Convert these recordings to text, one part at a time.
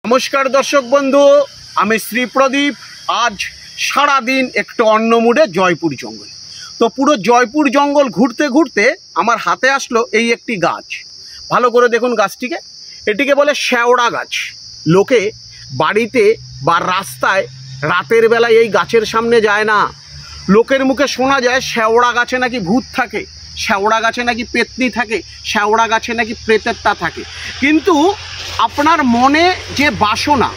नमस्कार दर्शक बंधु आमी श्री प्रदीप आज सारा दिन एक अन्य मुडे जयपुर जंगल तो पुरो जयपुर जंगल घुरते घुरते आमार हाथे आसलो एई एकटी गाछ भालो करे देखुन गाछटिके एटिके बोले शेवड़ा गाछ लोके बाड़ीते बा रास्ताय रातेर बेलाय एई गाछेर सामने जाय ना लोकेर मुखे शोना जाय शेवड़ा गाছে नाकि भूत थाके शेवड़ा गाছে नाकि पेतनी थाके शेवड़ा गाছে नाकि प्रेतेत्ता थाके किन्तु आपनार मने जे बासना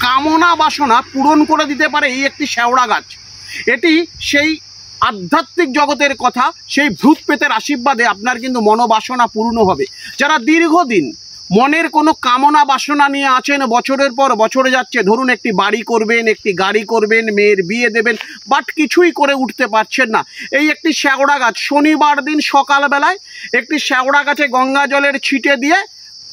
कामना बासना पूरण करे दिते पारे एई एकटी शेवड़ा गाछ एटी सेई आध्यात्मिक जगतेर कथा सेई भूत पेतेर आशीर्वादे आपनार किन्तु मनोबासना पूर्ण होबे जारा दीर्घदिन मनेर कोनो कामना बासना निये आछेन बछरेर पर बछर जाच्छे धरुन एकटी बाड़ी करबेन एकटी गाड़ी करबेन मेयेर बिये देबेन बाट किछुई करे उठते पारछेन ना एई एकटी शेवड़ा गाछ शनिवार दिन सकाल बेलाय एकटी शेवड़ा गाছে गंगा जलेर छिटे दिये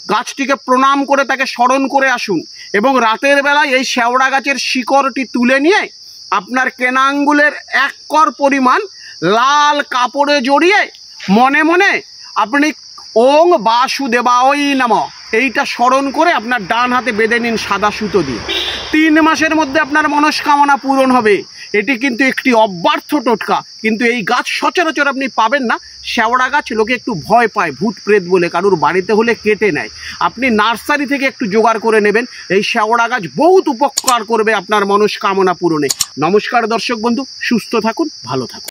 गाछटिके प्रणाम करे ताके स्मरण करे आसुन एबं रातेर बेलाय एई शेवड़ा गाছের शिकड़टी तुले निये आपनार केना आंगुलेर एक कर परिमाण लाल कापड़े जड़िए मने मने आपनि ओं वासुदेवाय नमः এইটা স্মরণ করে আপনার ডান হাতে বেঁধে নিন সাদা সুতো দিয়ে 3 মাসের মধ্যে আপনার মনস্কামনা পূরণ হবে। এটি কিন্তু একটি অব্যর্থ টোটকা কিন্তু এই গাছ সচরাচর আপনি পাবেন না। শেওড়া গাছ লোকে একটু ভয় পায় ভূত প্রেত বলে কারুর বাড়িতে হলে কেটে নেয় আপনি নার্সারি থেকে একটু জোগাড় করে নেবেন এই শেওড়া গাছ বহুত উপকার করবে আপনার মনস্কামনা পূরণে। নমস্কার দর্শক বন্ধু সুস্থ থাকুন ভালো থাকুন।